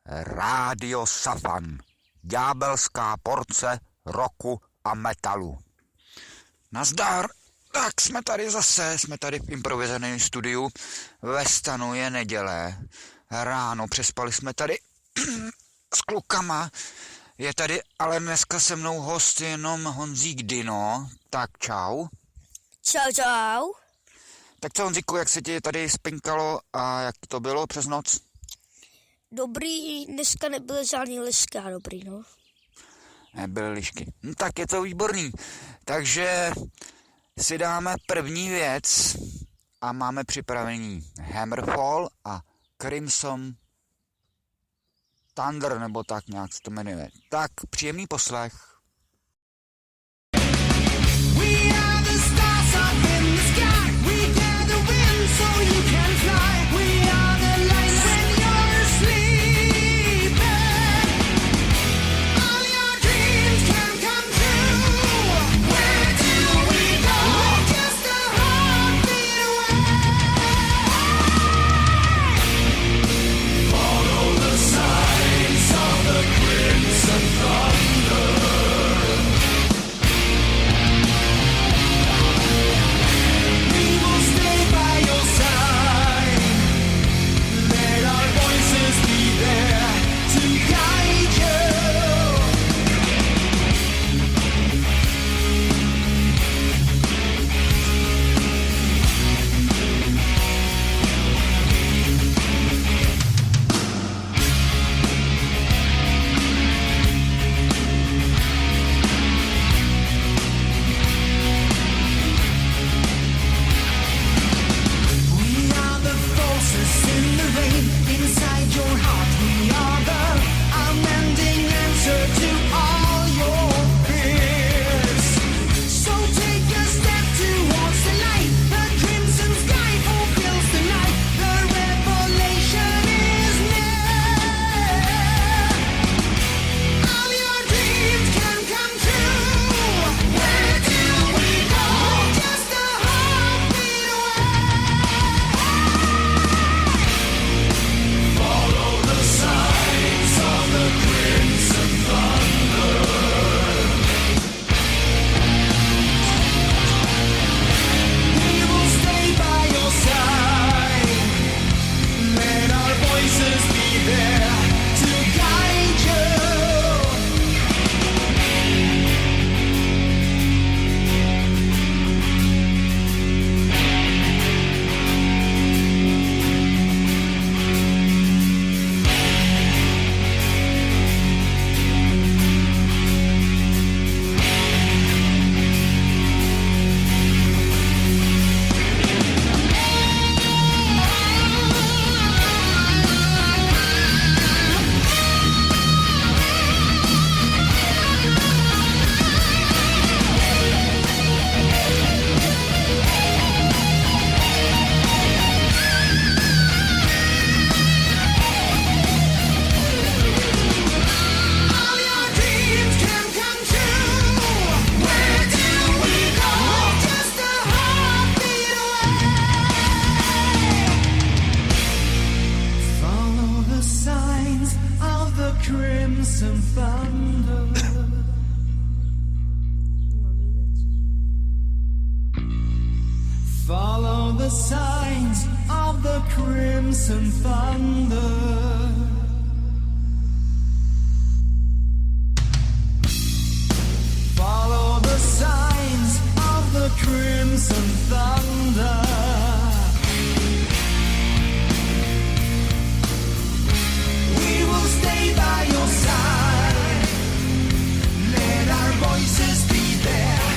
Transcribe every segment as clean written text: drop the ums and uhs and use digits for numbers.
Rádio Safan. Ďábelská porce roku a metalu. Nazdar, tak jsme tady zase, jsme tady v improvizovaném studiu. Ve stanu je neděle. Ráno přespali jsme tady s klukama. Je tady ale dneska se mnou host jenom Honzík Dino. Tak čau. Čau. Tak co, Honzíku, jak se ti tady spinkalo a jak to bylo přes noc? Dobrý, dneska nebyly žádný liška, dobrý, no. Nebyly lišky. No, tak je to výborný. Takže si dáme první věc a máme připravený Hammerfall a Crimson Thunder, nebo tak nějak se to jmenuje. Tak příjemný poslech. We are the stars up in the sky. We get the wind so you can fly. We are the light when you're sleeping. All your dreams can come true. Where do we go? We're just a heartbeat away. Follow the signs of the crimson thunder. Follow the signs of the crimson thunder. Follow the signs of the crimson thunder. We will stay by your side. Let our voices be there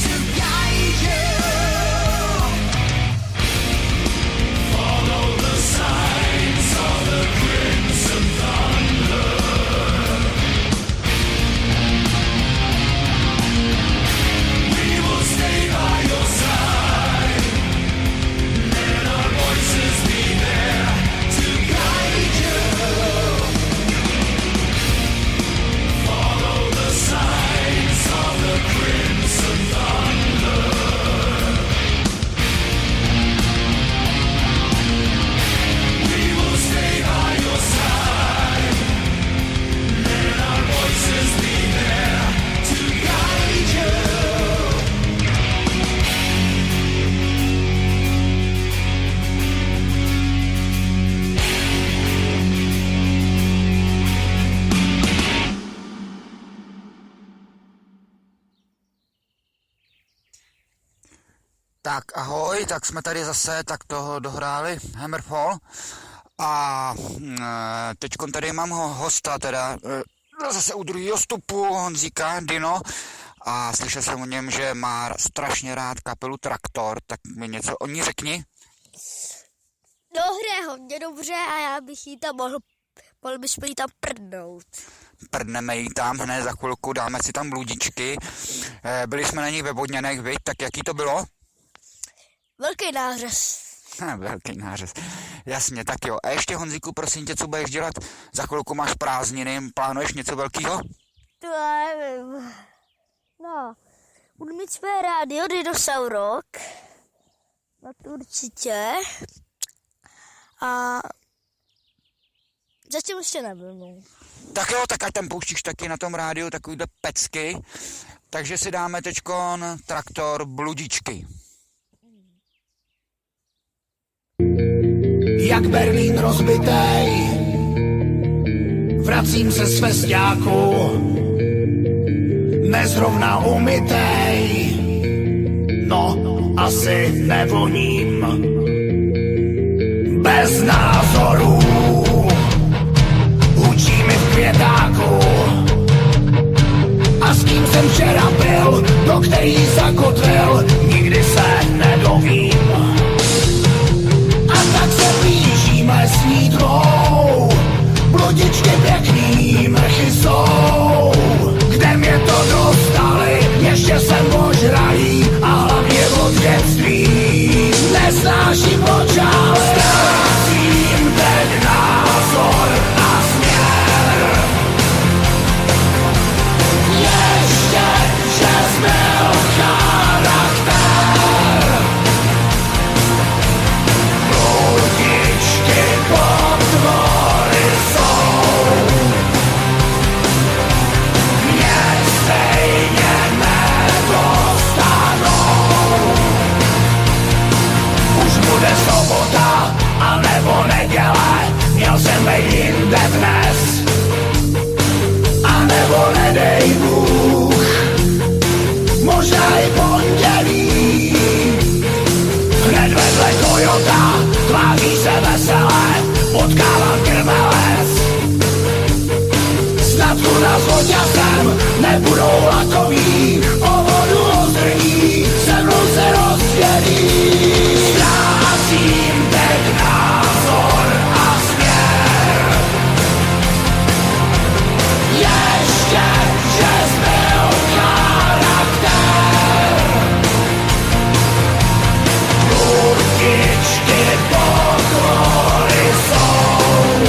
to guide you. Signs of the Tak ahoj, tak jsme tady zase tak toho dohráli Hammerfall a teď tady mám hosta teda zase u druhého stupu Honzíka Dino a slyšel jsem o něm, že má strašně rád kapelu Traktor, tak mi něco o ní řekni. No hraje hodně dobře a já bych jí tam mohl bychom jí tam prdnout. Prdneme jí tam hned za chvilku, dáme si tam bludičky. Byli jsme na ní ve Vodňanech, viď? Tak jaký to bylo? Velký nářez. Velký nářez. Jasně, tak jo. A ještě Honzíku, prosím tě, co budeš dělat? Za chvilku máš prázdniny, plánuješ něco velkého? To já nevím. No, budu mít své rádio Dinosaurok. No to určitě. A zatím ještě nevím, no. Tak jo, tak ať tam pouštíš taky na tom rádiu takovýhle pecky. Takže si dáme teďkon Traktor bludičky. Jak Berlín rozbitej, vracím se z festiáku, nezrovna umytej, no asi nevoním, bez názorů, hučí mi v květáku, a s kým jsem včera byl, do který zakotvil, nikdy se nedovím. A tak se blížíme s nídrou, bludičky pěkný mrchy jsou. Kde mě to dostali, ještě jsem ožralý a hlavně od dětství nesnáším očále. Ztrácím teď názor a směr, ještě že zbyl charakter. Bludičky potvory jsou, mě stejně nedostanou. Už bude sobota, anebo neděle, měl jsem být jinde dnes, anebo nedej Bůh, možná i pondělí. Hned vedle Toyota, tváří se veselé, potkávám krmelec. Snad tu nás voďasem nebudou lakoví, o vodu ozrní, se mnou se rozdělí. Ztrácím teď názor a směr, ještě že zbyl charakter. Bludičky potvory jsou,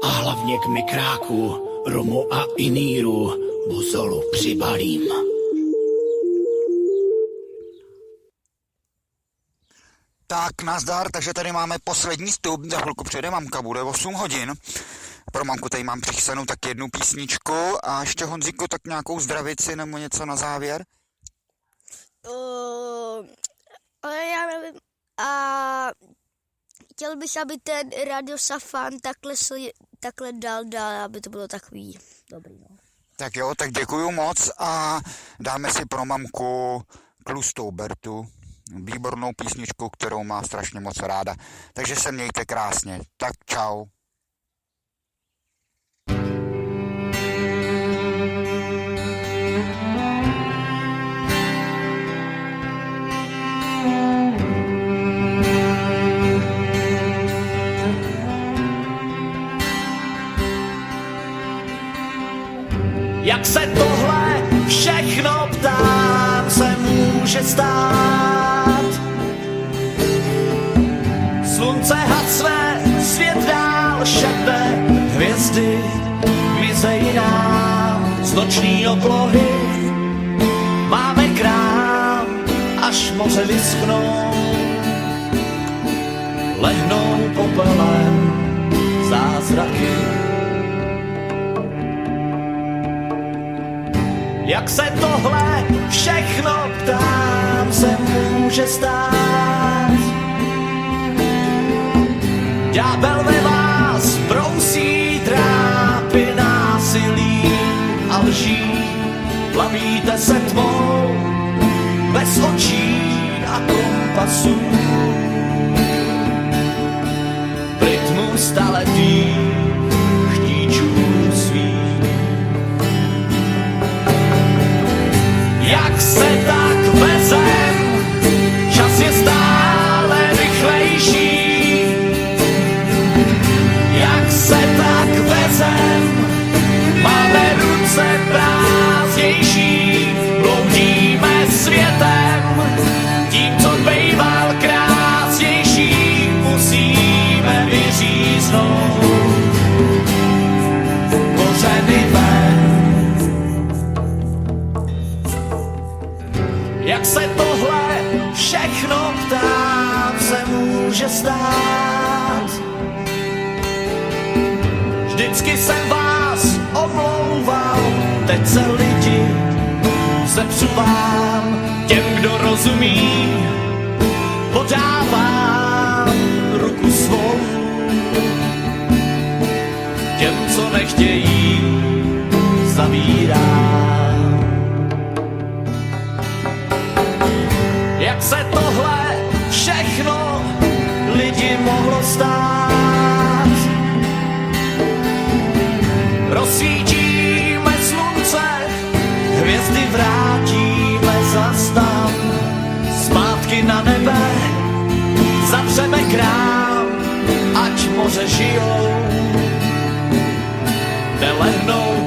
a hlavně k mikráku, romu a iníru buzolu přibalím. Tak nazdar, takže tady máme poslední vstup, za chvilku přijede mamka, bude 8 hodin. Pro mamku tady mám přichystanou tak jednu písničku a ještě Honzíku tak nějakou zdravici nebo něco na závěr. Ale já nevím. A chtěl bych, aby ten Radio Safan takhle dal, aby to bylo takový dobrý. No. Tak jo, tak děkuju moc a dáme si pro mamku Tlustou Bertu, výbornou písničku, kterou má strašně moc ráda. Takže se mějte krásně. Tak čau. Jak se tohle všechno, ptám, se může stát? Slunce hasne, svět dál šepe, hvězdy mizejí nám z noční oblohy. Máme krám, až moře vyschnou, lehnou popelem zázraky. Jak se tohle všechno, ptám, se může stát? Ďábel ve vás brousí trápy násilí a lží. Plavíte se tmou bez očí a kompasů. V rytmu staletých chtíčů svých. Jak se tak vezem, čas je stále rychlejší. Jak se tak vezem, máme ruce prázdnější. Bloudíme světem, tím, co býval krásnější. Musíme vyříznout kořeny ven. Jak se tohle všechno, ptám, se může stát? Vždycky jsem vás omlouval, teď se lidi zepřuvám. Těm, kdo rozumí, podávám ruku svou. Těm, co nechtějí, zavírám. Jak se tohle všechno lidi mohlo stát? Rozsvítíme slunce, hvězdy vrátíme zas tam. Zpátky na nebe zavřeme krám, ať moře žijou, nelehnou